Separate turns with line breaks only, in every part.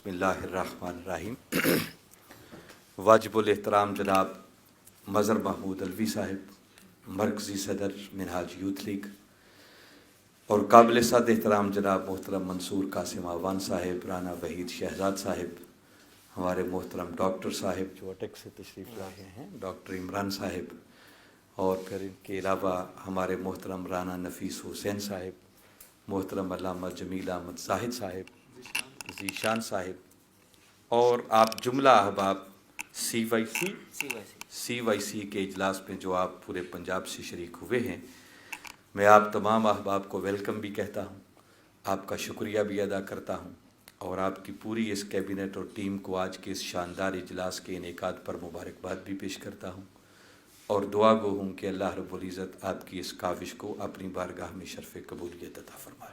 بسم اللہ الرحمن الرحیم۔ واجب الاحترام جناب مظہر محمود علوی صاحب، مرکزی صدر منہاج یوتھ لیگ، اور قابل صد احترام جناب محترم منصور قاسم آوان صاحب، رانا وحید شہزاد صاحب، ہمارے محترم ڈاکٹر صاحب جو اٹک سے تشریف لائے ہیں، ڈاکٹر عمران صاحب، اور پھر ان کے علاوہ ہمارے محترم رانا نفیس حسین صاحب، محترم علامہ جمیل احمد زاہد صاحب، ذیشان صاحب، اور آپ جملہ احباب سی وائی سی کے اجلاس میں جو آپ پورے پنجاب سے شریک ہوئے ہیں، میں آپ تمام احباب کو ویلکم بھی کہتا ہوں، آپ کا شکریہ بھی ادا کرتا ہوں، اور آپ کی پوری اس کیبنٹ اور ٹیم کو آج کے اس شاندار اجلاس کے انعقاد پر مبارکباد بھی پیش کرتا ہوں، اور دعا گو ہوں کہ اللہ رب العزت آپ کی اس کاوش کو اپنی بارگاہ میں شرف قبولیت عطا فرمائے۔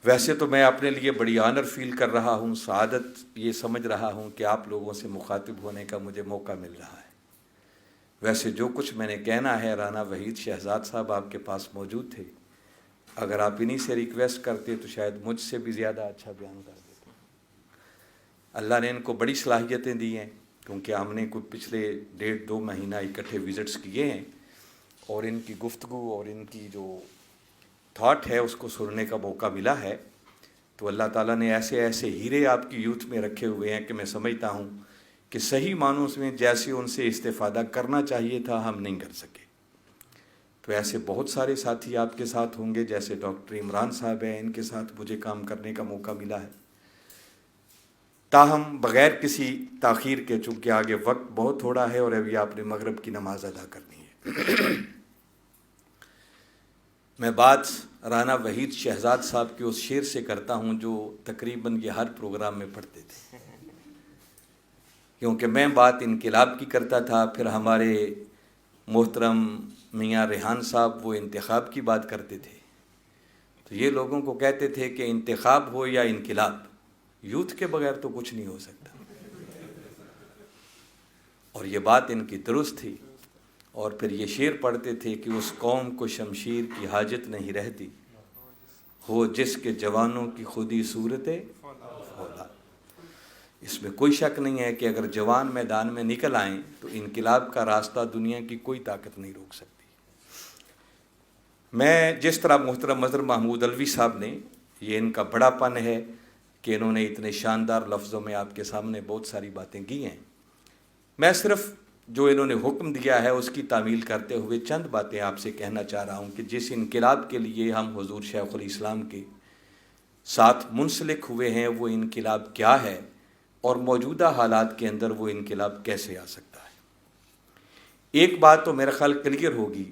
ویسے تو میں اپنے لیے بڑی آنر فیل کر رہا ہوں، سعادت یہ سمجھ رہا ہوں کہ آپ لوگوں سے مخاطب ہونے کا مجھے موقع مل رہا ہے۔ ویسے جو کچھ میں نے کہنا ہے، رانا وحید شہزاد صاحب آپ کے پاس موجود تھے، اگر آپ انہی سے ریکویسٹ کرتے تو شاید مجھ سے بھی زیادہ اچھا بیان کر دیتے۔ اللہ نے ان کو بڑی صلاحیتیں دی ہیں، کیونکہ ہم نے کوئی پچھلے 1.5-2 مہینہ اکٹھے وزٹس کیے ہیں، اور ان کی گفتگو اور ان کی جو تھاٹ ہے اس کو سننے کا موقع ملا ہے، تو اللہ تعالیٰ نے ایسے ایسے ہیرے آپ کی یوتھ میں رکھے ہوئے ہیں کہ میں سمجھتا ہوں کہ صحیح معنوں میں جیسے ان سے استفادہ کرنا چاہیے تھا ہم نہیں کر سکے۔ تو ایسے بہت سارے ساتھی آپ کے ساتھ ہوں گے، جیسے ڈاکٹر عمران صاحب ہیں، ان کے ساتھ مجھے کام کرنے کا موقع ملا ہے۔ تاہم بغیر کسی تاخیر کے، چونکہ آگے وقت بہت تھوڑا ہے اور ابھی آپ نے مغرب کی نماز ادا کرنی ہے، میں بات رانا وحید شہزاد صاحب کے اس شعر سے کرتا ہوں جو تقریباً یہ ہر پروگرام میں پڑھتے تھے، کیونکہ میں بات انقلاب کی کرتا تھا، پھر ہمارے محترم میاں ریحان صاحب وہ انتخاب کی بات کرتے تھے، تو یہ لوگوں کو کہتے تھے کہ انتخاب ہو یا انقلاب، یوتھ کے بغیر تو کچھ نہیں ہو سکتا، اور یہ بات ان کی درست تھی۔ اور پھر یہ شعر پڑھتے تھے کہ اس قوم کو شمشیر کی حاجت نہیں رہتی، ہو جس کے جوانوں کی خودی صورت فولاد۔ اس میں کوئی شک نہیں ہے کہ اگر جوان میدان میں نکل آئیں تو انقلاب کا راستہ دنیا کی کوئی طاقت نہیں روک سکتی۔ میں جس طرح محترم مظہر محمود علوی صاحب نے، یہ ان کا بڑا پن ہے کہ انہوں نے اتنے شاندار لفظوں میں آپ کے سامنے بہت ساری باتیں کی ہیں، میں صرف جو انہوں نے حکم دیا ہے اس کی تعمیل کرتے ہوئے چند باتیں آپ سے کہنا چاہ رہا ہوں کہ جس انقلاب کے لیے ہم حضور شیخ الاسلام کے ساتھ منسلک ہوئے ہیں وہ انقلاب کیا ہے، اور موجودہ حالات کے اندر وہ انقلاب کیسے آ سکتا ہے۔ ایک بات تو میرا خیال کلیئر ہوگی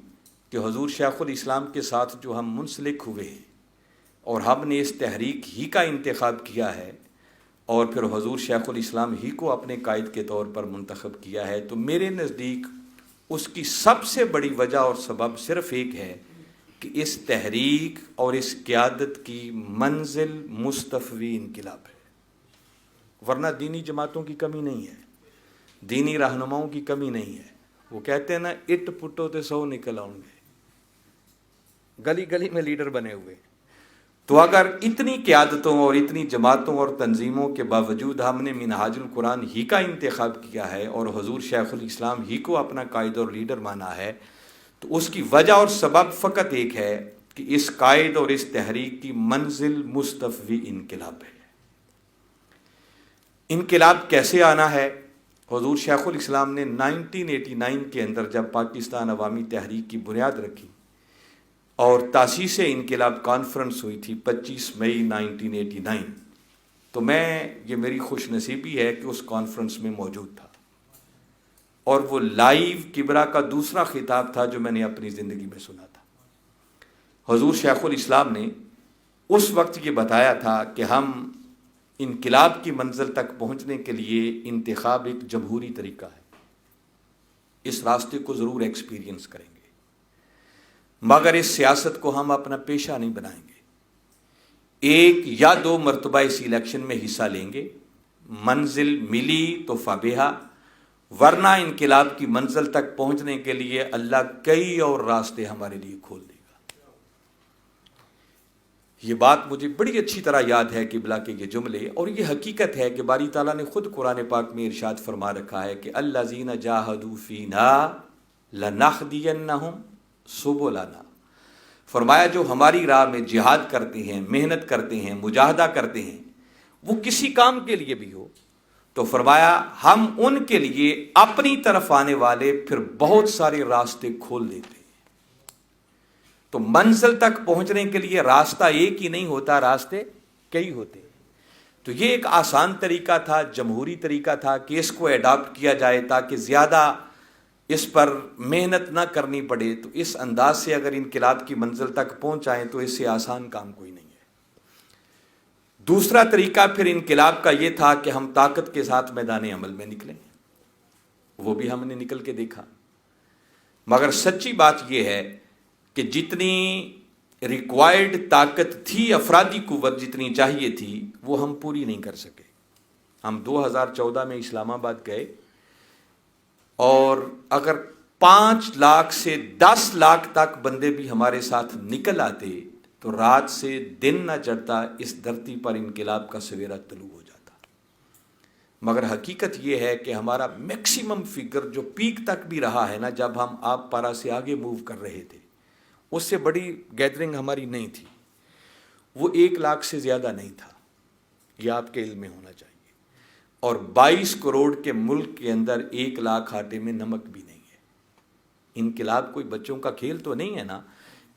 کہ حضور شیخ الاسلام کے ساتھ جو ہم منسلک ہوئے ہیں اور ہم نے اس تحریک ہی کا انتخاب کیا ہے اور پھر حضور شیخ الاسلام ہی کو اپنے قائد کے طور پر منتخب کیا ہے، تو میرے نزدیک اس کی سب سے بڑی وجہ اور سبب صرف ایک ہے کہ اس تحریک اور اس قیادت کی منزل مستفوی انقلاب ہے، ورنہ دینی جماعتوں کی کمی نہیں ہے، دینی رہنماؤں کی کمی نہیں ہے۔ وہ کہتے ہیں نا، اٹ پٹو تے 100 نکل آؤں گے، گلی گلی میں لیڈر بنے ہوئے۔ تو اگر اتنی قیادتوں اور اتنی جماعتوں اور تنظیموں کے باوجود ہم نے منہاج القرآن ہی کا انتخاب کیا ہے اور حضور شیخ الاسلام ہی کو اپنا قائد اور لیڈر مانا ہے، تو اس کی وجہ اور سبب فقط ایک ہے کہ اس قائد اور اس تحریک کی منزل مستفوی انقلاب ہے۔ انقلاب کیسے آنا ہے؟ حضور شیخ الاسلام نے 1989 کے اندر جب پاکستان عوامی تحریک کی بنیاد رکھی اور تاسیس انقلاب کانفرنس ہوئی تھی 25 مئی 1989، تو یہ میری خوش نصیبی ہے کہ اس کانفرنس میں موجود تھا، اور وہ لائیو کبرا کا دوسرا خطاب تھا جو میں نے اپنی زندگی میں سنا تھا۔ حضور شیخ الاسلام نے اس وقت یہ بتایا تھا کہ ہم انقلاب کی منزل تک پہنچنے کے لیے انتخاب ایک جمہوری طریقہ ہے، اس راستے کو ضرور ایکسپیرینس کریں گے، مگر اس سیاست کو ہم اپنا پیشہ نہیں بنائیں گے، 1 یا 2 مرتبہ اس الیکشن میں حصہ لیں گے، منزل ملی تو فبیہا، ورنہ انقلاب کی منزل تک پہنچنے کے لیے اللہ کئی اور راستے ہمارے لیے کھول دے گا۔ یہ بات مجھے بڑی اچھی طرح یاد ہے قبلہ کے یہ جملے، اور یہ حقیقت ہے کہ باری تعالیٰ نے خود قرآن پاک میں ارشاد فرما رکھا ہے کہ الذین جاہدوا فینا لنہدینہم سبلنا، فرمایا جو ہماری راہ میں جہاد کرتے ہیں، محنت کرتے ہیں، مجاہدہ کرتے ہیں، وہ کسی کام کے لیے بھی ہو، تو فرمایا ہم ان کے لیے اپنی طرف آنے والے پھر بہت سارے راستے کھول دیتے ہیں۔ تو منزل تک پہنچنے کے لیے راستہ ایک ہی نہیں ہوتا، راستے کئی ہوتے ہیں۔ تو یہ ایک آسان طریقہ تھا، جمہوری طریقہ تھا کہ اس کو ایڈاپٹ کیا جائے تاکہ زیادہ اس پر محنت نہ کرنی پڑے۔ تو اس انداز سے اگر انقلاب کی منزل تک پہنچائیں تو اس سے آسان کام کوئی نہیں ہے۔ دوسرا طریقہ پھر انقلاب کا یہ تھا کہ ہم طاقت کے ساتھ میدان عمل میں نکلیں، وہ بھی ہم نے نکل کے دیکھا، مگر سچی بات یہ ہے کہ جتنی ریکوائرڈ طاقت تھی، افرادی قوت جتنی چاہیے تھی، وہ ہم پوری نہیں کر سکے۔ ہم 2014 میں اسلام آباد گئے، اور اگر 5 لاکھ سے 10 لاکھ تک بندے بھی ہمارے ساتھ نکل آتے تو رات سے دن نہ چڑھتا، اس دھرتی پر انقلاب کا سویرا طلوع ہو جاتا۔ مگر حقیقت یہ ہے کہ ہمارا میکسیمم فگر جو پیک تک بھی رہا ہے نا، جب ہم آپ پارا سے آگے موو کر رہے تھے، اس سے بڑی گیدرنگ ہماری نہیں تھی، وہ 1 لاکھ سے زیادہ نہیں تھا، یہ آپ کے علم میں ہونا چاہیے۔ اور 22 کروڑ کے ملک کے اندر 1 لاکھ آٹے میں نمک بھی نہیں ہے۔ انقلاب کوئی بچوں کا کھیل تو نہیں ہے نا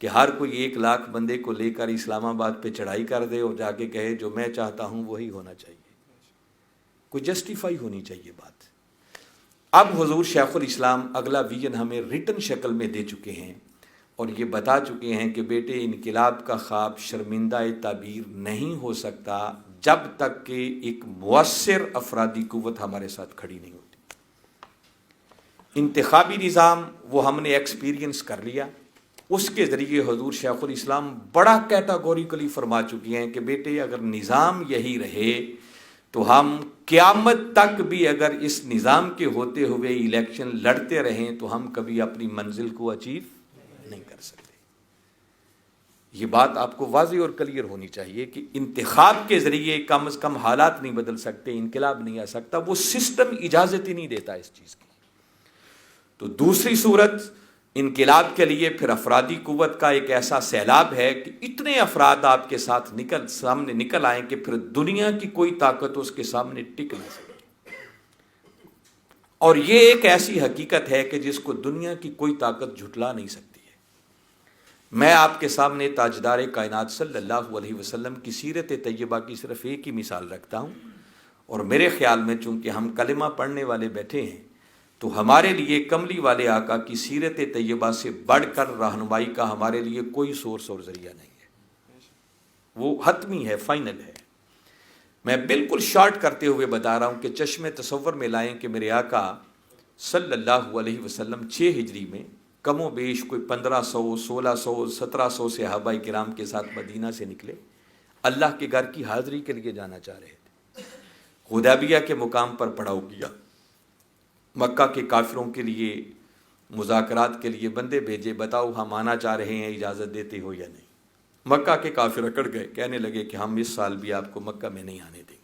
کہ ہر کوئی 1 لاکھ بندے کو لے کر اسلام آباد پہ چڑھائی کر دے اور جا کے کہے جو میں چاہتا ہوں وہی ہونا چاہیے، کوئی جسٹیفائی ہونی چاہیے بات۔ اب حضور شیخ الاسلام اگلا ویژن ہمیں ریٹن شکل میں دے چکے ہیں، اور یہ بتا چکے ہیں کہ بیٹے انقلاب کا خواب شرمندہ تعبیر نہیں ہو سکتا جب تک کہ ایک مؤثر افرادی قوت ہمارے ساتھ کھڑی نہیں ہوتی۔ انتخابی نظام وہ ہم نے ایکسپیرینس کر لیا، اس کے ذریعے حضور شیخ الاسلام بڑا کیٹاگوریکلی فرما چکی ہیں کہ بیٹے اگر نظام یہی رہے تو ہم قیامت تک بھی اگر اس نظام کے ہوتے ہوئے الیکشن لڑتے رہیں تو ہم کبھی اپنی منزل کو اچیو نہیں کر سکتے۔ یہ بات آپ کو واضح اور کلیئر ہونی چاہیے کہ انتخاب کے ذریعے کم از کم حالات نہیں بدل سکتے، انقلاب نہیں آ سکتا، وہ سسٹم اجازت ہی نہیں دیتا اس چیز کی۔ تو دوسری صورت انقلاب کے لیے پھر افرادی قوت کا ایک ایسا سیلاب ہے کہ اتنے افراد آپ کے ساتھ سامنے نکل آئیں کہ پھر دنیا کی کوئی طاقت اس کے سامنے ٹک نہ سکے۔ اور یہ ایک ایسی حقیقت ہے کہ جس کو دنیا کی کوئی طاقت جھٹلا نہیں سکتی ہے۔ میں آپ کے سامنے تاجدار کائنات صلی اللہ علیہ وسلم کی سیرت طیبہ کی صرف ایک ہی مثال رکھتا ہوں، اور میرے خیال میں چونکہ ہم کلمہ پڑھنے والے بیٹھے ہیں تو ہمارے لیے کملی والے آقا کی سیرت طیبہ سے بڑھ کر رہنمائی کا ہمارے لیے کوئی سورس اور ذریعہ نہیں ہے، وہ حتمی ہے، فائنل ہے۔ میں بالکل شارٹ کرتے ہوئے بتا رہا ہوں کہ چشم تصور میں لائیں کہ میرے آقا صلی اللہ علیہ وسلم 6 ہجری میں کم و بیش کوئی 1500 1600 1700 صحابہ کرام کے ساتھ مدینہ سے نکلے، اللہ کے گھر کی حاضری کے لیے جانا چاہ رہے تھے۔ حدیبیہ کے مقام پر پڑاؤ کیا، مکہ کے کافروں کے لیے مذاکرات کے لیے بندے بھیجے، بتاؤ ہم آنا چاہ رہے ہیں، اجازت دیتے ہو یا نہیں؟ مکہ کے کافر اکڑ گئے، کہنے لگے کہ ہم اس سال بھی آپ کو مکہ میں نہیں آنے دیں گے۔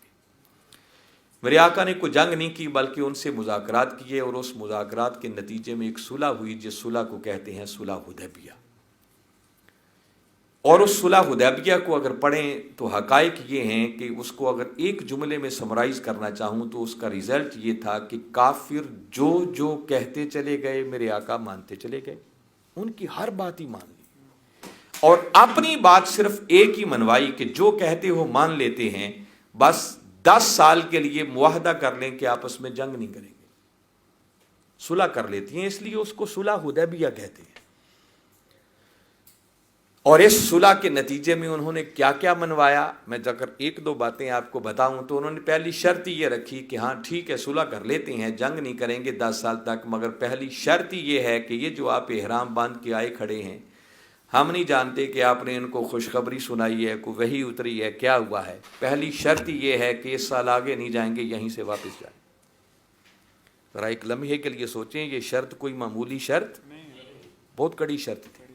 میرے آقا نے کوئی جنگ نہیں کی بلکہ ان سے مذاکرات کیے، اور اس مذاکرات کے نتیجے میں ایک صلح ہوئی جس صلح کو کہتے ہیں صلح حدیبیہ۔ اور اس صلح حدیبیہ کو اگر پڑھیں تو حقائق یہ ہیں کہ اس کو اگر ایک جملے میں سمرائز کرنا چاہوں تو اس کا ریزلٹ یہ تھا کہ کافر جو جو کہتے چلے گئے میرے آقا مانتے چلے گئے، ان کی ہر بات ہی مان لی، اور اپنی بات صرف ایک ہی منوائی کہ جو کہتے ہو مان لیتے ہیں، بس 10 سال کے لیے معاہدہ کر لیں کہ آپس میں جنگ نہیں کریں گے، صلح کر لیتی ہیں، اس لیے اس کو صلح حدیبیہ کہتے ہیں۔ اور اس صلح کے نتیجے میں انہوں نے کیا کیا منوایا، میں اگر 1-2 باتیں آپ کو بتاؤں تو انہوں نے پہلی شرط یہ رکھی کہ ہاں ٹھیک ہے صلح کر لیتے ہیں، جنگ نہیں کریں گے 10 سال تک، مگر پہلی شرط یہ ہے کہ یہ جو آپ احرام باندھ کے آئے کھڑے ہیں، ہم نہیں جانتے کہ آپ نے ان کو خوشخبری سنائی ہے، کوئی وحی اتری ہے، کیا ہوا ہے، پہلی شرط یہ ہے کہ اس سال آگے نہیں جائیں گے، یہیں سے واپس جائیں۔ ذرا ایک لمحے کے لیے سوچیں، یہ شرط کوئی معمولی شرط، بہت کڑی شرط تھی۔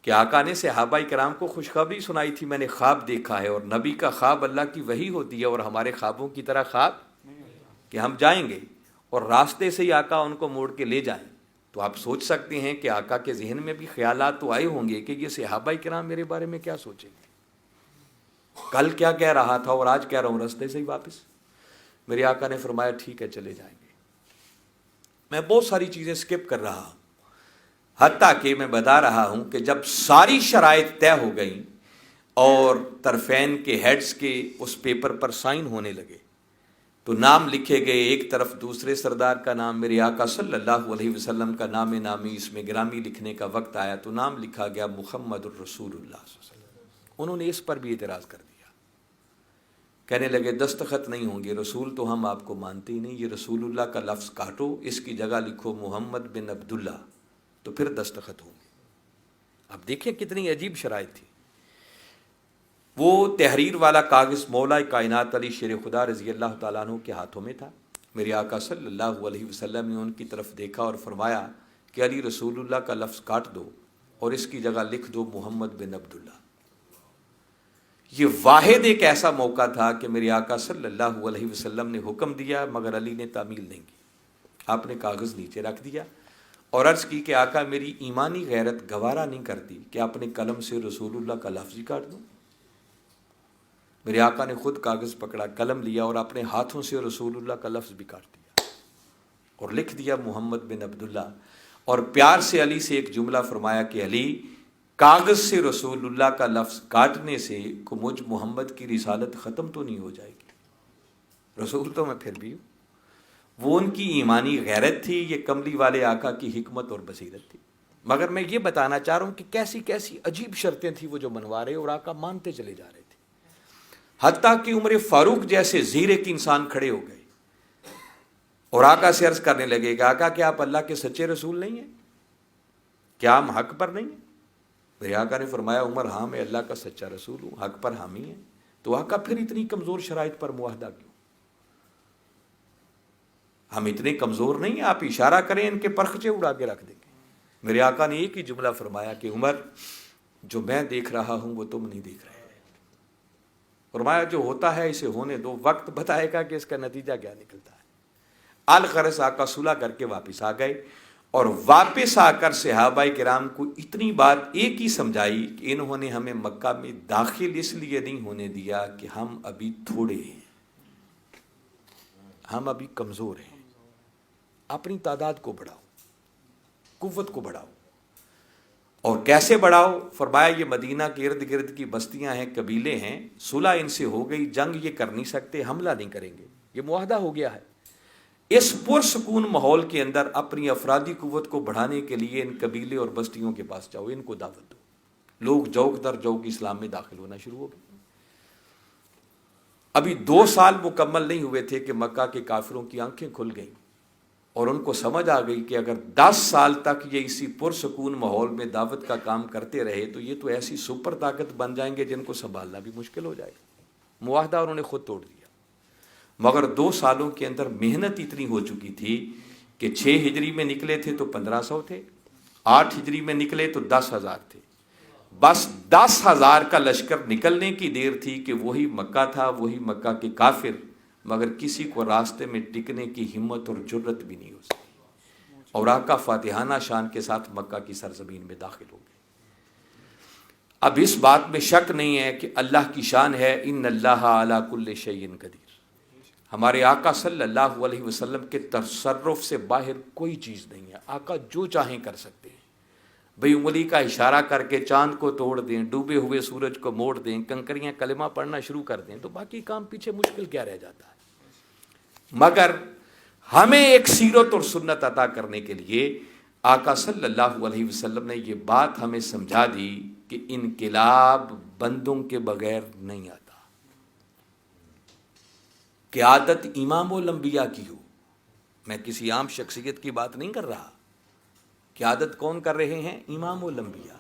کہ آقا نے صحابہ کرام کو خوشخبری سنائی تھی، میں نے خواب دیکھا ہے، اور نبی کا خواب اللہ کی وحی ہوتی ہے، اور ہمارے خوابوں کی طرح خواب کہ ہم جائیں گے اور راستے سے ہی آقا ان کو موڑ کے لے جائیں. تو آپ سوچ سکتے ہیں کہ آقا کے ذہن میں بھی خیالات تو آئے ہوں گے کہ یہ صحابہ کرام میرے بارے میں کیا سوچیں گے، کل کیا کہہ رہا تھا اور آج کہہ رہا ہوں راستے سے ہی واپس. میرے آقا نے فرمایا ٹھیک ہے چلے جائیں گے. میں بہت ساری چیزیں سکپ کر رہا ہوں، حتیٰ کہ میں بتا رہا ہوں کہ جب ساری شرائط طے ہو گئیں اور طرفین کے ہیڈز کے اس پیپر پر سائن ہونے لگے تو نام لکھے گئے، ایک طرف دوسرے سردار کا نام، میرے آقا صلی اللہ علیہ وسلم کا نام نامی اس میں گرامی لکھنے کا وقت آیا تو نام لکھا گیا محمد الرسول اللہ صلی اللہ علیہ وسلم. انہوں نے اس پر بھی اعتراض کر دیا، کہنے لگے دستخط نہیں ہوں گے، رسول تو ہم آپ کو مانتے ہی نہیں، یہ رسول اللہ کا لفظ کاٹو، اس کی جگہ لکھو محمد بن عبداللہ تو پھر دستخط ہوں گے. اب دیکھیں کتنی عجیب شرائط تھی. وہ تحریر والا کاغذ مولا کائنات علی شیر خدا رضی اللہ تعالیٰ عنہ کے ہاتھوں میں تھا. میرے آقا صلی اللہ علیہ وسلم نے ان کی طرف دیکھا اور فرمایا کہ علی رسول اللہ کا لفظ کاٹ دو اور اس کی جگہ لکھ دو محمد بن عبداللہ. یہ واحد ایک ایسا موقع تھا کہ میرے آقا صلی اللہ علیہ وسلم نے حکم دیا مگر علی نے تعمیل نہیں کی. آپ نے کاغذ نیچے رکھ دیا اور عرض کی کہ آقا میری ایمانی غیرت گوارا نہیں کرتی کہ اپنے قلم سے رسول اللہ کا لفظ ہی کاٹ دوں. میرے آقا نے خود کاغذ پکڑا، قلم لیا اور اپنے ہاتھوں سے رسول اللہ کا لفظ بھی کاٹ دیا اور لکھ دیا محمد بن عبداللہ. اور پیار سے علی سے ایک جملہ فرمایا کہ علی کاغذ سے رسول اللہ کا لفظ کاٹنے سے کو مجھ محمد کی رسالت ختم تو نہیں ہو جائے گی، رسول تو میں پھر بھی ہوں. وہ ان کی ایمانی غیرت تھی، یہ کملی والے آقا کی حکمت اور بصیرت تھی. مگر میں یہ بتانا چاہ رہا ہوں کہ کیسی کیسی عجیب شرطیں تھیں وہ جو منوا رہے اور آقا مانتے چلے جا رہے تھے. حتیٰ کہ عمر فاروق جیسے زیر ایک انسان کھڑے ہو گئے اور آقا سے عرض کرنے لگے کہ آقا کیا آپ اللہ کے سچے رسول نہیں ہیں، کیا ہم حق پر نہیں ہیں؟ میرے آقا نے فرمایا عمر ہاں میں اللہ کا سچا رسول ہوں، حق پر حامی ہیں. تو آقا پھر اتنی کمزور شرائط پر معاہدہ کیوں؟ ہم اتنے کمزور نہیں ہیں، آپ اشارہ کریں ان کے پرخچے اڑا کے رکھ دیں گے. میرے آقا نے ایک ہی جملہ فرمایا کہ عمر جو میں دیکھ رہا ہوں وہ تم نہیں دیکھ رہے. فرمایا جو ہوتا ہے اسے ہونے دو، وقت بتائے گا کہ اس کا نتیجہ کیا نکلتا ہے. الغرض آقا صلح کر کے واپس آ گئے اور واپس آ کر صحابہ کرام کو اتنی بات ایک ہی سمجھائی کہ انہوں نے ہمیں مکہ میں داخل اس لیے نہیں ہونے دیا کہ ہم ابھی تھوڑے ہیں، ہم ابھی کمزور ہیں، اپنی تعداد کو بڑھاؤ، قوت کو بڑھاؤ. اور کیسے بڑھاؤ؟ فرمایا یہ مدینہ کے ارد گرد کی بستیاں ہیں، قبیلے ہیں، صلح ان سے ہو گئی، جنگ یہ کر نہیں سکتے، حملہ نہیں کریں گے، یہ معاہدہ ہو گیا ہے. اس پرسکون ماحول کے اندر اپنی افرادی قوت کو بڑھانے کے لیے ان قبیلے اور بستیوں کے پاس جاؤ، ان کو دعوت دو. لوگ جوک در جوک اسلام میں داخل ہونا شروع ہو گئے. ابھی 2 سال مکمل نہیں ہوئے تھے کہ مکہ کے کافروں کی آنکھیں کھل گئیں اور ان کو سمجھ آ گئی کہ اگر 10 سال تک یہ اسی پرسکون ماحول میں دعوت کا کام کرتے رہے تو یہ تو ایسی سپر طاقت بن جائیں گے جن کو سنبھالنا بھی مشکل ہو جائے گا. معاہدہ انہوں نے خود توڑ دیا. مگر 2 سالوں کے اندر محنت اتنی ہو چکی تھی کہ 6 ہجری میں نکلے تھے تو 1500 تھے، 8 ہجری میں نکلے تو 10,000 تھے. بس 10,000 کا لشکر نکلنے کی دیر تھی کہ وہی مکہ تھا، وہی مکہ کے کافر، مگر کسی کو راستے میں ٹکنے کی ہمت اور جرت بھی نہیں ہو سکی. اور آقا فاتحانہ شان کے ساتھ مکہ کی سرزمین میں داخل ہو گئے. اب اس بات میں شک نہیں ہے کہ اللہ کی شان ہے ان اللہ علی کل شیء قدیر. ہمارے آقا صلی اللہ علیہ وسلم کے تصرف سے باہر کوئی چیز نہیں ہے. آقا جو چاہیں کر سکتے ہیں. بھئی انگلی کا اشارہ کر کے چاند کو توڑ دیں، ڈوبے ہوئے سورج کو موڑ دیں، کنکریاں کلمہ پڑھنا شروع کر دیں تو باقی کام پیچھے مشکل کیا رہ جاتا ہے. مگر ہمیں ایک سیرت اور سنت عطا کرنے کے لیے آقا صلی اللہ علیہ وسلم نے یہ بات ہمیں سمجھا دی کہ انقلاب بندوں کے بغیر نہیں آتا. قیادت امام الانبیاء کی ہو، میں کسی عام شخصیت کی بات نہیں کر رہا. قیادت کون کر رہے ہیں؟ امام الانبیاء.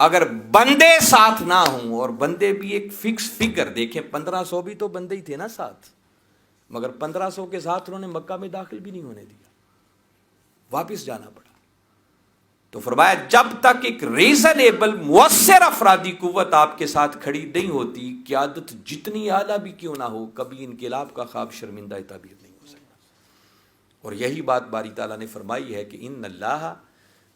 اگر بندے ساتھ نہ ہوں، اور بندے بھی ایک فکس فگر، دیکھیں 1500 بھی تو بندے ہی تھے نا ساتھ، مگر 1500 کے ساتھ انہوں نے مکہ میں داخل بھی نہیں ہونے دیا، واپس جانا پڑا. تو فرمایا جب تک ایک ریزنیبل مؤثر افرادی قوت آپ کے ساتھ کھڑی نہیں ہوتی، قیادت جتنی اعلیٰ بھی کیوں نہ ہو، کبھی انقلاب کا خواب شرمندہ تعبیر نہیں ہو سکتا۔ اور یہی بات باری تعالیٰ نے فرمائی ہے کہ ان اللہ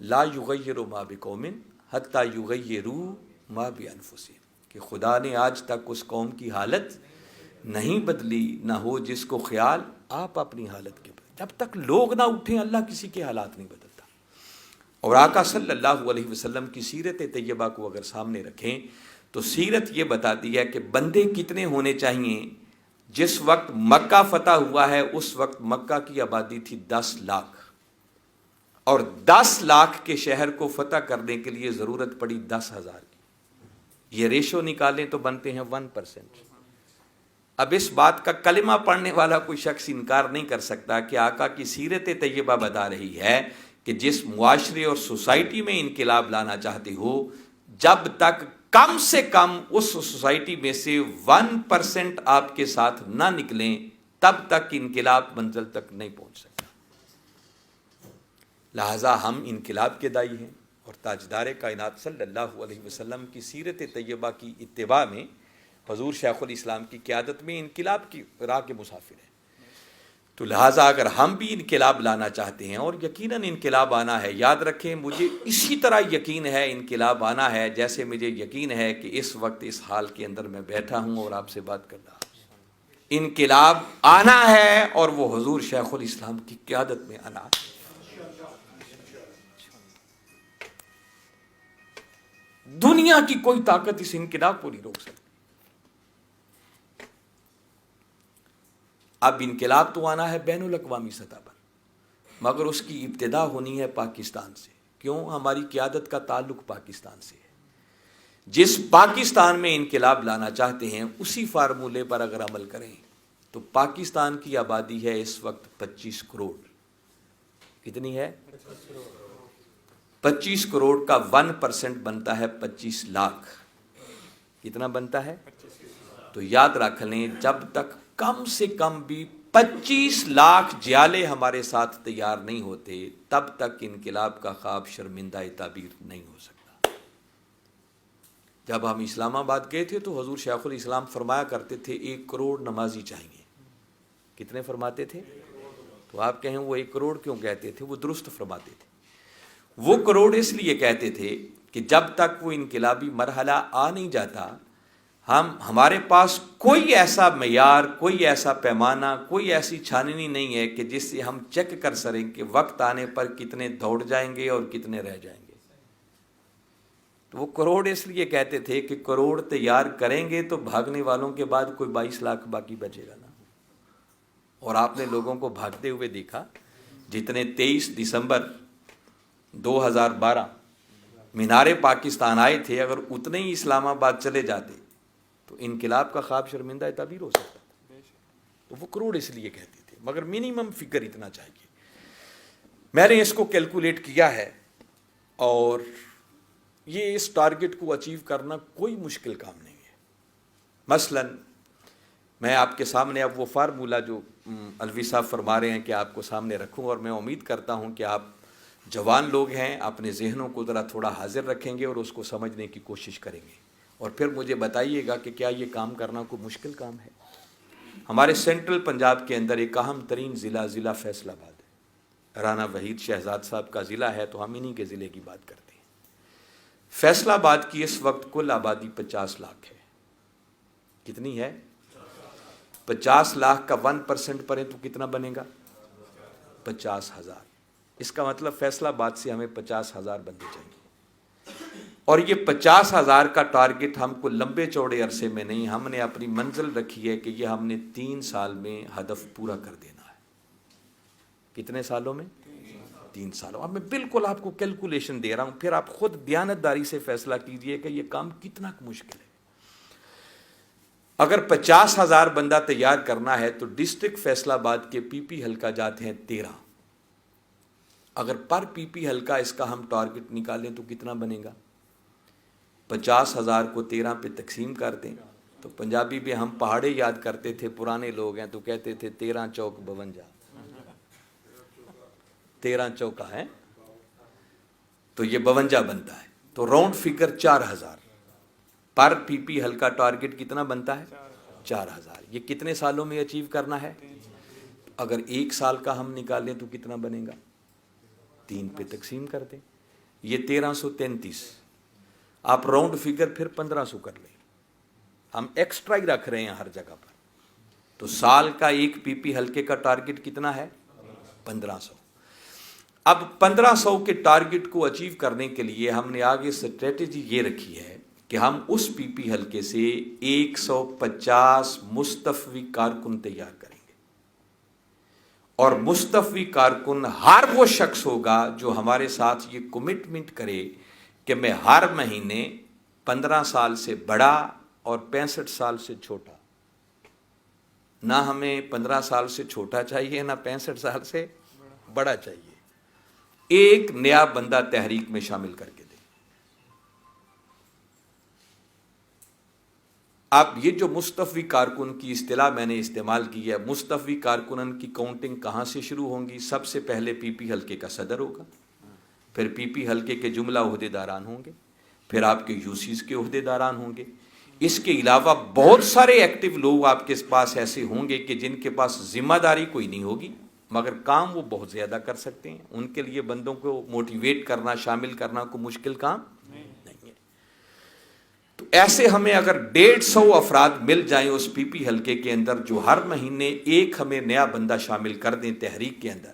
لا یغیر ما بقوم حتی یغیروا ما بانفسہم، کہ خدا نے آج تک اس قوم کی حالت نہیں بدلی، نہ ہو جس کو خیال آپ اپنی حالت کے بدلیں۔ جب تک لوگ نہ اٹھیں اللہ کسی کے حالات نہیں بدلتا۔ اور آقا صلی اللہ علیہ وسلم کی سیرت طیبہ کو اگر سامنے رکھیں تو سیرت یہ بتاتی ہے کہ بندے کتنے ہونے چاہیے۔ جس وقت مکہ فتح ہوا ہے اس وقت مکہ کی آبادی تھی 10 لاکھ، اور 10 لاکھ کے شہر کو فتح کرنے کے لیے ضرورت پڑی 10,000 کی۔ یہ ریشو نکالیں تو بنتے ہیں 1%۔ اب اس بات کا کلمہ پڑھنے والا کوئی شخص انکار نہیں کر سکتا کہ آقا کی سیرت طیبہ بتا رہی ہے کہ جس معاشرے اور سوسائٹی میں انقلاب لانا چاہتے ہو، جب تک کم سے کم اس سوسائٹی میں سے 1% آپ کے ساتھ نہ نکلیں تب تک انقلاب منزل تک نہیں پہنچ سکتا۔ لہٰذا ہم انقلاب کے دائی ہیں، اور تاجدار کائنات صلی اللہ علیہ وسلم کی سیرت طیبہ کی اتباع میں حضور شیخ الاسلام کی قیادت میں انقلاب کی راہ کے مسافر ہیں۔ تو لہٰذا اگر ہم بھی انقلاب لانا چاہتے ہیں، اور یقیناً انقلاب آنا ہے، یاد رکھیں مجھے اسی طرح یقین ہے انقلاب آنا ہے جیسے مجھے یقین ہے کہ اس وقت اس حال کے اندر میں بیٹھا ہوں اور آپ سے بات کر رہا ہوں۔ انقلاب آنا ہے اور وہ حضور شیخ الاسلام کی قیادت میں آنا ہے۔ دنیا کی کوئی طاقت اس انقلاب کو نہیں روک سکتی۔ اب انقلاب تو آنا ہے بین الاقوامی سطح پر، مگر اس کی ابتدا ہونی ہے پاکستان سے۔ کیوں؟ ہماری قیادت کا تعلق پاکستان سے ہے۔ جس پاکستان میں انقلاب لانا چاہتے ہیں اسی فارمولے پر اگر عمل کریں تو پاکستان کی آبادی ہے اس وقت 25 کروڑ۔ کتنی ہے؟ 25 کروڑ کا 1% بنتا ہے 25 لاکھ۔ کتنا بنتا ہے؟ تو یاد رکھ لیں جب تک کم سے کم بھی 25 لاکھ جیالے ہمارے ساتھ تیار نہیں ہوتے تب تک انقلاب کا خواب شرمندہ تعبیر نہیں ہو سکتا۔ جب ہم اسلام آباد گئے تھے تو حضور شیخ الاسلام فرمایا کرتے تھے 1 کروڑ نمازی چاہیے۔ کتنے فرماتے تھے؟ تو آپ کہیں وہ 1 کروڑ کیوں کہتے تھے؟ وہ درست فرماتے تھے۔ وہ کروڑ اس لیے کہتے تھے کہ جب تک وہ انقلابی مرحلہ آ نہیں جاتا ہمارے پاس کوئی ایسا معیار، کوئی ایسا پیمانہ، کوئی ایسی چھاننی نہیں ہے کہ جس سے ہم چیک کر سکیں کہ وقت آنے پر کتنے دوڑ جائیں گے اور کتنے رہ جائیں گے۔ تو وہ کروڑ اس لیے کہتے تھے کہ کروڑ تیار کریں گے تو بھاگنے والوں کے بعد کوئی 22 لاکھ باقی بچے گا نا۔ اور آپ نے لوگوں کو بھاگتے ہوئے دیکھا، جتنے 23 دسمبر 2012 مینار پاکستان آئے تھے، اگر اتنے ہی اسلام آباد چلے جاتے تو انقلاب کا خواب شرمندہ تعبیر ہو سکتا تھا۔ تو وہ کروڑ اس لیے کہتے تھے، مگر منیمم فگر اتنا چاہیے۔ میں نے اس کو کیلکولیٹ کیا ہے، اور یہ اس ٹارگٹ کو اچیو کرنا کوئی مشکل کام نہیں ہے۔ مثلا میں آپ کے سامنے اب وہ فارمولہ جو الوی صاحب فرما رہے ہیں کہ آپ کو سامنے رکھوں، اور میں امید کرتا ہوں کہ آپ جوان لوگ ہیں، اپنے ذہنوں کو ذرا تھوڑا حاضر رکھیں گے اور اس کو سمجھنے کی کوشش کریں گے، اور پھر مجھے بتائیے گا کہ کیا یہ کام کرنا کوئی مشکل کام ہے۔ ہمارے سینٹرل پنجاب کے اندر ایک اہم ترین ضلع فیصل آباد ہے۔ رانا وحید شہزاد صاحب کا ضلع ہے تو ہم انہی کے ضلع کی بات کرتے ہیں۔ فیصل آباد کی اس وقت کل آبادی 50 لاکھ ہے۔ کتنی ہے؟ 50 لاکھ کا 1% پڑیں تو کتنا بنے گا؟ 50,000۔ اس کا مطلب فیصل آباد سے ہمیں 50,000 بندے چاہیے، اور یہ 50,000 کا ٹارگٹ ہم کو لمبے چوڑے عرصے میں نہیں، ہم نے اپنی منزل رکھی ہے کہ یہ ہم نے 3 سال میں ہدف پورا کر دینا ہے۔ کتنے سالوں میں؟ 3 سالوں۔ اب میں بالکل آپ کو کیلکولیشن دے رہا ہوں، پھر آپ خود دیانتداری سے فیصلہ کیجئے کہ یہ کام کتنا مشکل ہے۔ اگر 50,000 بندہ تیار کرنا ہے تو ڈسٹرکٹ فیصل آباد کے پی پی حلقہ جاتے ہیں 13۔ اگر پر پی پی حلقہ اس کا ہم ٹارگٹ نکالیں تو کتنا بنے گا؟ 50,000 کو 13 پہ تقسیم کر دیں تو پنجابی میں ہم پہاڑے یاد کرتے تھے، پرانے لوگ ہیں تو کہتے تھے 13 چوک 52۔ 13 چوکا ہے تو یہ 52 بنتا ہے. تو راؤنڈ فگر 4000 پر پی پی ہل کا ٹارگٹ کتنا بنتا ہے؟ 4000. یہ کتنے سالوں میں اچیو کرنا ہے؟ اگر 1 سال کا ہم نکالیں تو کتنا بنے گا؟ 3 پہ تقسیم کر دیں. یہ 1333. آپ راؤنڈ فگر پھر 1500 کر لیں. ہم ایکسٹرا ہی رکھ رہے ہیں ہر جگہ پر. تو سال کا ایک پی پی ہلکے کا ٹارگٹ کتنا ہے؟ 1500. اب 1500 کے ٹارگٹ کو اچیو کرنے کے لیے ہم نے آگے اسٹریٹجی یہ رکھی ہے کہ ہم اس پی پی ہلکے سے 150 مستفوی کارکن تیار کریں گے. اور مستفوی کارکن ہر وہ شخص ہوگا جو ہمارے ساتھ یہ کمٹمنٹ کرے کہ میں ہر مہینے 15 سال سے بڑا اور 65 سال سے چھوٹا. نہ ہمیں 15 سال سے چھوٹا چاہیے نہ 65 سال سے بڑا چاہیے. ایک نیا بندہ تحریک میں شامل کر کے دے. اب یہ جو مستفوی کارکن کی اصطلاح میں نے استعمال کی ہے، مستفوی کارکنن کی کاؤنٹنگ کہاں سے شروع ہوں گی؟ سب سے پہلے پی پی حلقے کا صدر ہوگا، پھر پی پی حلقے کے جملہ عہدے داران ہوں گے، پھر آپ کے یو سیز کے عہدے داران ہوں گے. اس کے علاوہ بہت سارے ایکٹیو لوگ آپ کے پاس ایسے ہوں گے کہ جن کے پاس ذمہ داری کوئی نہیں ہوگی مگر کام وہ بہت زیادہ کر سکتے ہیں. ان کے لیے بندوں کو موٹیویٹ کرنا، شامل کرنا کوئی مشکل کام نہیں ہے. تو ایسے ہمیں اگر 150 افراد مل جائیں اس پی پی حلقے کے اندر جو ہر مہینے ایک ہمیں نیا بندہ شامل کر دیں تحریک کے اندر،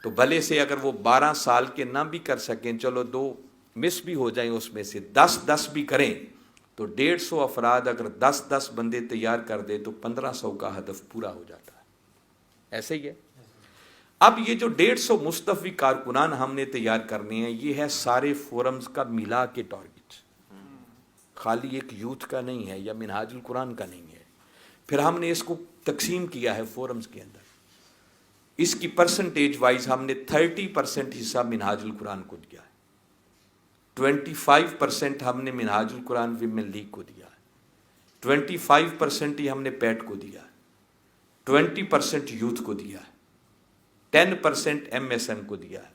تو بھلے سے اگر وہ 12 سال کے نہ بھی کر سکیں، چلو 2 مس بھی ہو جائیں، اس میں سے 10 بھی کریں، تو 150 افراد اگر 10 بندے تیار کر دے تو 1500 کا ہدف پورا ہو جاتا ہے. ایسے ہی ہے. اب یہ جو 150 مستفوی کارکنان ہم نے تیار کرنے ہیں، یہ ہے سارے فورمز کا ملا کے ٹارگٹ، خالی ایک یوتھ کا نہیں ہے یا منہاج القرآن کا نہیں ہے. پھر ہم نے اس کو تقسیم کیا ہے فورمز کے اندر. اس کی پرسنٹیج وائز ہم نے 30% حصہ منہاج القرآن کو دیا ہے، 25% ہم نے منہاج القرآن ویمن لیگ کو دیا ہے، 25% ہی ہم نے پیٹ کو دیا ہے، 20% یوتھ کو دیا ہے، 10% ایم ایس این کو دیا ہے،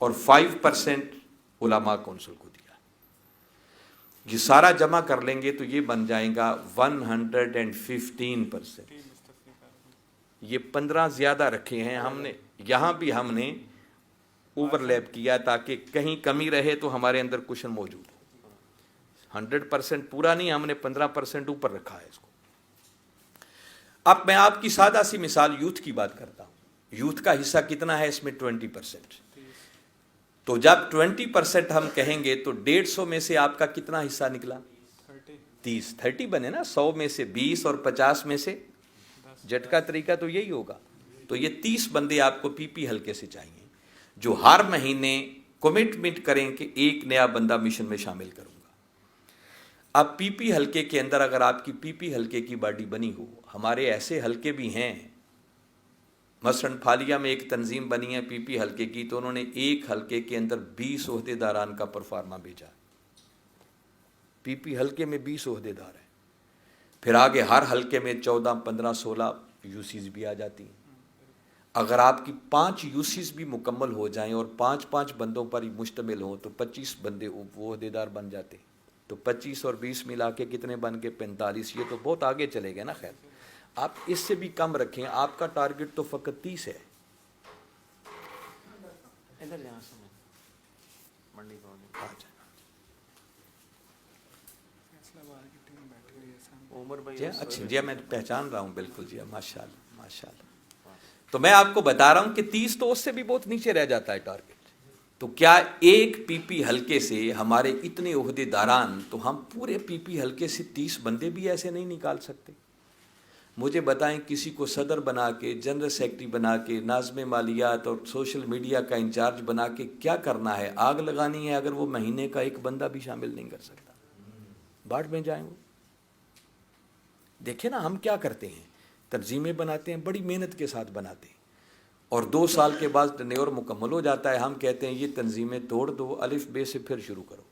اور 5% علماء کونسل کو دیا ہے. یہ سارا جمع کر لیں گے تو یہ بن جائے گا 115%. یہ 15 زیادہ رکھے ہیں ہم نے، یہاں بھی ہم نے اوور لیپ کیا تاکہ کہیں کمی رہے تو ہمارے اندر کوشن موجود ہو. 100% پورا نہیں، ہم نے 15% اوپر رکھا ہے اس کو. اب میں آپ کی سادہ سی مثال یوتھ کی بات کرتا ہوں. یوتھ کا حصہ کتنا ہے اس میں؟ 20%. تو جب 20% ہم کہیں گے تو 150 میں سے آپ کا کتنا حصہ نکلا؟ 30 بنے نا. 100 میں سے 20 اور 50 میں سے جھٹکا طریقہ تو یہی ہوگا. تو یہ 30 بندے آپ کو پی پی حلقے سے چاہیے جو ہر مہینے کمٹمنٹ کریں کہ ایک نیا بندہ مشن میں شامل کروں گا. اب پی پی حلقے کے اندر اگر آپ کی پی پی حلقے کی باڈی بنی ہو، ہمارے ایسے حلقے بھی ہیں، مثلاً پھالیہ میں ایک تنظیم بنی ہے پی پی حلقے کی، تو انہوں نے ایک حلقے کے اندر 20 عہدے داران کا پرفارما بھیجا. پی پی حلقے میں 20 عہدے دار ہیں. پھر آگے ہر حلقے میں 14 15 16 یو سیز بھی آ جاتی ہیں. اگر آپ کی 5 یو سیز بھی مکمل ہو جائیں اور 5 بندوں پر ہی مشتمل ہوں تو 25 بندے وہ عہدے دار بن جاتے. تو 25 اور 20 ملا کے کتنے بن کے 45. یہ تو بہت آگے چلے گئے نا. خیر آپ اس سے بھی کم رکھیں، آپ کا ٹارگٹ تو فقط 30 ہے. اچھا جی، میں پہچان رہا ہوں بالکل جی. ماشاء اللہ ماشاء اللہ. تو میں آپ کو بتا رہا ہوں کہ 30 تو اس سے بھی بہت نیچے رہ جاتا ہے ٹارگٹ. تو کیا ایک پی پی حلقے سے ہمارے اتنے عہدے داران، تو ہم پورے پی پی حلقے سے 30 بندے بھی ایسے نہیں نکال سکتے؟ مجھے بتائیں کسی کو صدر بنا کے، جنرل سیکرٹری بنا کے، ناظم مالیات اور سوشل میڈیا کا انچارج بنا کے کیا کرنا ہے؟ آگ لگانی ہے اگر وہ مہینے کا ایک بندہ بھی شامل نہیں کر سکتا. باڑھ میں جائیں وہ. دیکھیں نا ہم کیا کرتے ہیں، تنظیمیں بناتے ہیں، بڑی محنت کے ساتھ بناتے ہیں، اور 2 سال کے بعد ٹینیور مکمل ہو جاتا ہے. ہم کہتے ہیں یہ تنظیمیں توڑ دو، الف بے سے پھر شروع کرو.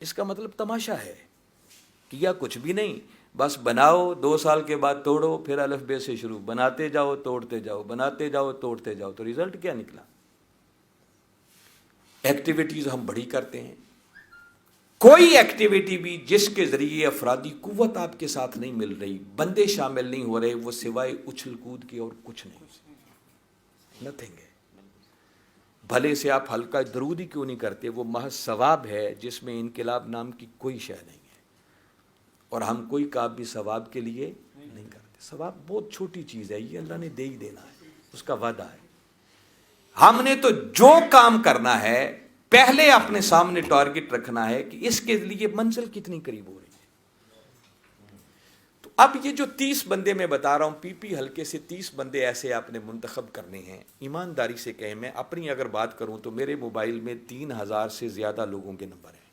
اس کا مطلب تماشا ہے، کیا کچھ بھی نہیں. بس بناؤ، 2 سال کے بعد توڑو، پھر الف بے سے شروع، بناتے جاؤ توڑتے جاؤ، بناتے جاؤ توڑتے جاؤ. تو ریزلٹ کیا نکلا؟ ایکٹیویٹیز ہم بڑی کرتے ہیں. کوئی ایکٹیویٹی بھی جس کے ذریعے افرادی قوت آپ کے ساتھ نہیں مل رہی, بندے شامل نہیں ہو رہے, وہ سوائے اچھل کود کے اور کچھ نہیں, نتھنگ ہے. بھلے سے آپ ہلکا درود ہی کیوں نہیں کرتے, وہ محض ثواب ہے جس میں انقلاب نام کی کوئی شے نہیں ہے, اور ہم کوئی کام بھی ثواب کے لیے نہیں کرتے. ثواب بہت چھوٹی چیز ہے, یہ اللہ نے دے ہی دینا ہے, اس کا وعدہ ہے. ہم نے تو جو کام کرنا ہے پہلے اپنے سامنے ٹارگٹ رکھنا ہے کہ اس کے لیے منزل کتنی قریب ہو رہی ہے. تو اب یہ جو 30 بندے میں بتا رہا ہوں, پی پی حلقے سے 30 بندے ایسے آپ نے منتخب کرنے ہیں. ایمانداری سے کہیں, میں اپنی اگر بات کروں تو میرے موبائل میں 3000 سے زیادہ لوگوں کے نمبر ہیں.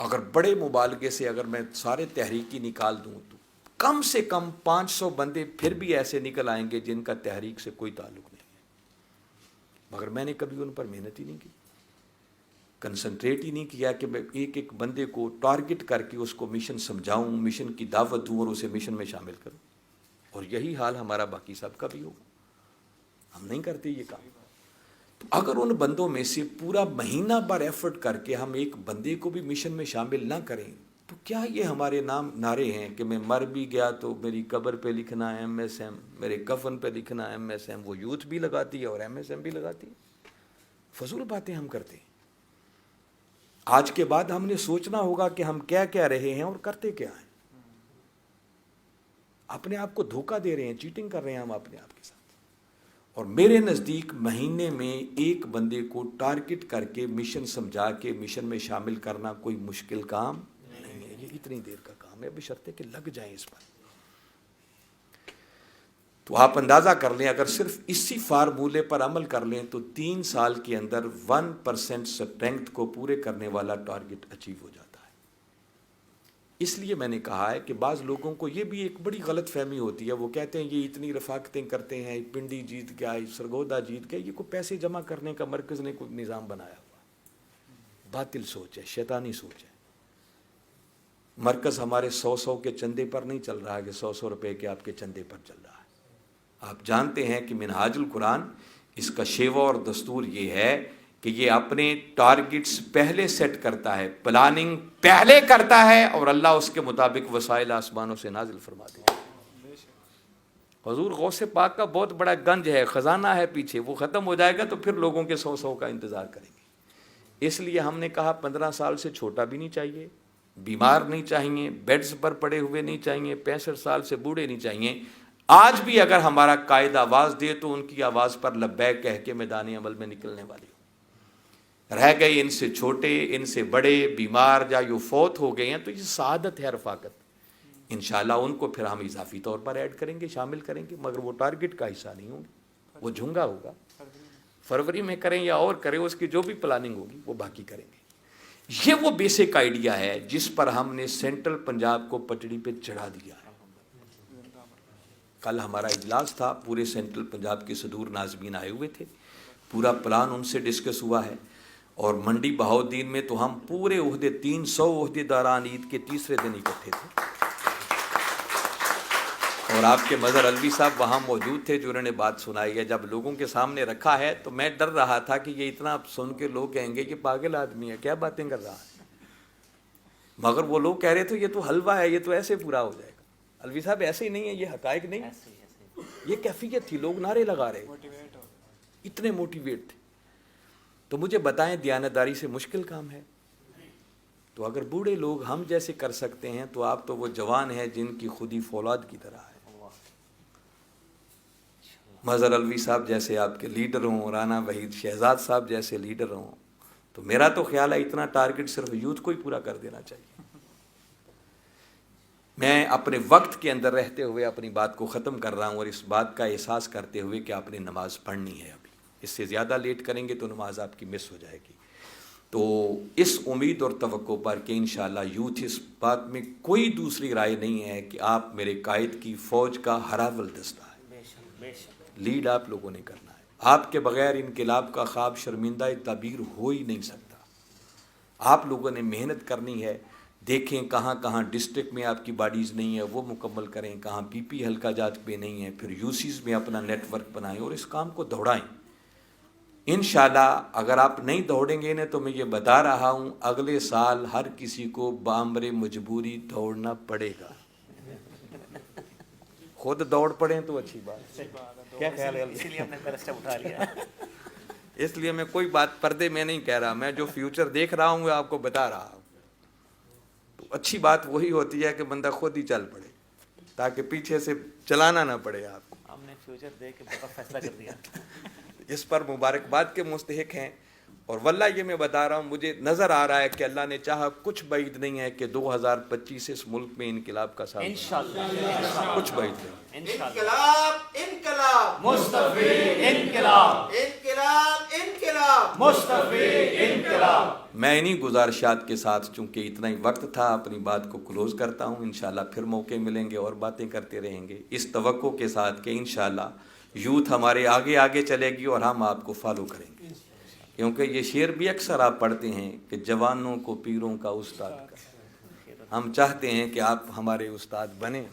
اگر بڑے مبالغے سے اگر میں سارے تحریکی نکال دوں تو کم سے کم 500 بندے پھر بھی ایسے نکل آئیں گے جن کا تحریک سے کوئی تعلق نہیں ہے, مگر میں نے کبھی ان پر محنت ہی نہیں کی, کنسنٹریٹ ہی نہیں کیا کہ میں ایک ایک بندے کو ٹارگٹ کر کے اس کو مشن سمجھاؤں, مشن کی دعوت دوں اور اسے مشن میں شامل کروں. اور یہی حال ہمارا باقی سب کا بھی ہوگا, ہم نہیں کرتے یہ کام. تو اگر ان بندوں میں سے پورا مہینہ بھر ایفرٹ کر کے ہم ایک بندے کو بھی مشن میں شامل نہ کریں تو کیا یہ ہمارے نعرے ہیں کہ میں مر بھی گیا تو میری قبر پہ لکھنا ہے MSM, میرے کفن پہ لکھنا ہے MSM. وہ یوتھ بھی لگاتی ہے اور MSM بھی لگاتی ہے. فضول باتیں ہم کرتے ہیں. آج کے بعد ہم نے سوچنا ہوگا کہ ہم کیا کیا رہے ہیں اور کرتے کیا ہیں. اپنے آپ کو دھوکہ دے رہے ہیں, چیٹنگ کر رہے ہیں ہم اپنے آپ کے ساتھ. اور میرے نزدیک مہینے میں ایک بندے کو ٹارگٹ کر کے مشن سمجھا کے مشن میں شامل کرنا کوئی مشکل کام نہیں ہے. یہ اتنی دیر کا کام ہے, بشرطے کہ لگ جائیں اس پر. تو آپ اندازہ کر لیں, اگر صرف اسی فارمولے پر عمل کر لیں تو 3 سال کے اندر 1% اسٹرینتھ کو پورے کرنے والا ٹارگٹ اچیو ہو جاتا ہے. اس لیے میں نے کہا ہے کہ بعض لوگوں کو یہ بھی ایک بڑی غلط فہمی ہوتی ہے. وہ کہتے ہیں یہ اتنی رفاقتیں کرتے ہیں, پنڈی جیت گیا, سرگودا جیت گیا, یہ کوئی پیسے جمع کرنے کا مرکز نے کوئی نظام بنایا ہوا. باطل سوچ ہے, شیطانی سوچ ہے. مرکز ہمارے 100 کے چندے پر نہیں چل رہا کہ 100 روپے کے آپ کے چندے پر چل رہا ہے. آپ جانتے ہیں کہ منہاج القرآن اس کا شیوا اور دستور یہ ہے کہ یہ اپنے ٹارگٹس پہلے سیٹ کرتا ہے, پلاننگ پہلے کرتا ہے, اور اللہ اس کے مطابق وسائل آسمانوں سے نازل فرماتے ہیں. حضور غوث پاک کا بہت بڑا گنج ہے, خزانہ ہے پیچھے, وہ ختم ہو جائے گا تو پھر لوگوں کے 100 کا انتظار کریں گے. اس لیے ہم نے کہا 15 سال سے چھوٹا بھی نہیں چاہیے, بیمار نہیں چاہیے, بیڈز پر پڑے ہوئے نہیں چاہیے, 65 سال سے بوڑھے نہیں چاہیے. آج بھی اگر ہمارا قائد آواز دے تو ان کی آواز پر لبیک کہہ کے میدان عمل میں نکلنے والی ہو. رہ گئے ان سے چھوٹے, ان سے بڑے, بیمار یا یوں فوت ہو گئے ہیں تو یہ سعادت ہے, رفاقت. انشاءاللہ ان کو پھر ہم اضافی طور پر ایڈ کریں گے, شامل کریں گے, مگر وہ ٹارگٹ کا حصہ نہیں ہوں گے. وہ جھنگا ہوگا, فروری میں کریں یا اور کریں, اس کی جو بھی پلاننگ ہوگی وہ باقی کریں گے. یہ وہ بیسک آئیڈیا ہے جس پر ہم نے سینٹرل پنجاب کو پٹڑی پہ چڑھا دیا ہے. کل ہمارا اجلاس تھا, پورے سینٹرل پنجاب کے صدور ناظمین آئے ہوئے تھے, پورا پلان ان سے ڈسکس ہوا ہے. اور منڈی بہاؤالدین میں تو ہم پورے 300 عہدے داران عید کے تیسرے دن اکٹھے تھے, اور آپ کے مظہر علوی صاحب وہاں موجود تھے جو انہوں نے بات سنائی ہے. جب لوگوں کے سامنے رکھا ہے تو میں ڈر رہا تھا کہ یہ اتنا سن کے لوگ کہیں گے کہ پاگل آدمی ہے, کیا باتیں کر رہا ہے. مگر وہ لوگ کہہ رہے تھے یہ تو حلوہ ہے, یہ تو ایسے پورا ہو جائے گا. علوی صاحب ایسے ہی نہیں ہے, یہ حقائق نہیں, یہ کیفیت تھی. لوگ نعرے لگا رہے, اتنے موٹیویٹ تھے. تو مجھے بتائیں, دیانتداری سے مشکل کام ہے؟ تو اگر بوڑھے لوگ ہم جیسے کر سکتے ہیں تو آپ تو وہ جوان ہیں جن کی خودی فولاد کی طرح ہے. مظہر علوی صاحب جیسے آپ کے لیڈر ہوں, رانا وحید شہزاد صاحب جیسے لیڈر ہوں, تو میرا تو خیال ہے اتنا ٹارگٹ صرف یوتھ کو ہی پورا کر دینا چاہیے. میں اپنے وقت کے اندر رہتے ہوئے اپنی بات کو ختم کر رہا ہوں, اور اس بات کا احساس کرتے ہوئے کہ آپ نے نماز پڑھنی ہے. ابھی اس سے زیادہ لیٹ کریں گے تو نماز آپ کی مس ہو جائے گی. تو اس امید اور توقع پر کہ انشاءاللہ یوتھ اس بات میں کوئی دوسری رائے نہیں ہے کہ آپ میرے قائد کی فوج کا ہراول دستہ ہے, لیڈ آپ لوگوں نے کرنا ہے. آپ کے بغیر انقلاب کا خواب شرمندہ تعبیر ہو ہی نہیں سکتا. آپ لوگوں نے محنت کرنی ہے. دیکھیں کہاں کہاں ڈسٹرکٹ میں آپ کی باڈیز نہیں ہے وہ مکمل کریں, کہاں پی پی حلقہ جات پہ نہیں ہے, پھر یوسیز میں اپنا نیٹ ورک بنائیں اور اس کام کو دوڑائیں. انشاءاللہ اگر آپ نہیں دوڑیں گے نا تو میں یہ بتا رہا ہوں اگلے سال ہر کسی کو بامر مجبوری دوڑنا پڑے گا. خود دوڑ پڑیں تو اچھی بات. کیا خیال ہے؟
اسی لیے ہم نے پہلا اسٹیپ اٹھا لیا.
اس لیے میں کوئی بات پردے میں نہیں کہہ رہا, میں جو فیوچر دیکھ رہا ہوں وہ آپ کو بتا رہا ہوں. تو اچھی بات وہی ہوتی ہے کہ بندہ خود ہی چل پڑے تاکہ پیچھے سے چلانا نہ پڑے آپ کو.
ہم نے فیوچر دیکھ کے بہت فیصلہ کر دیا.
اس پر مبارکباد کے مستحق ہیں, اور واللہ یہ میں بتا رہا ہوں مجھے نظر آ رہا ہے کہ اللہ نے چاہا کچھ بعید نہیں ہے کہ 2025 اس ملک میں انقلاب کا سامنا.
انشاءاللہ
کچھ بعید نہیں.
انقلاب انقلاب
مصطفی انقلاب
انقلاب انقلاب
مصطفی انقلاب.
میں انہی گزارشات کے ساتھ چونکہ اتنا ہی وقت تھا اپنی بات کو کلوز کرتا ہوں. انشاءاللہ پھر موقع ملیں گے اور باتیں کرتے رہیں گے اس توقع کے ساتھ کہ انشاءاللہ یوتھ ہمارے آگے آگے چلے گی اور ہم آپ کو فالو کریں گے, کیونکہ یہ شعر بھی اکثر آپ پڑھتے ہیں کہ جوانوں کو پیروں کا استاد کر. ہم چاہتے ہیں کہ آپ ہمارے استاد بنیں,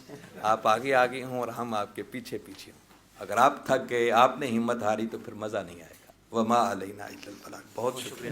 آپ آگے آگے ہوں اور ہم آپ کے پیچھے پیچھے ہوں. اگر آپ تھک گئے, آپ نے ہمت ہاری تو پھر مزہ نہیں آئے گا. وما علینا الا البلاغ. بہت شکریہ.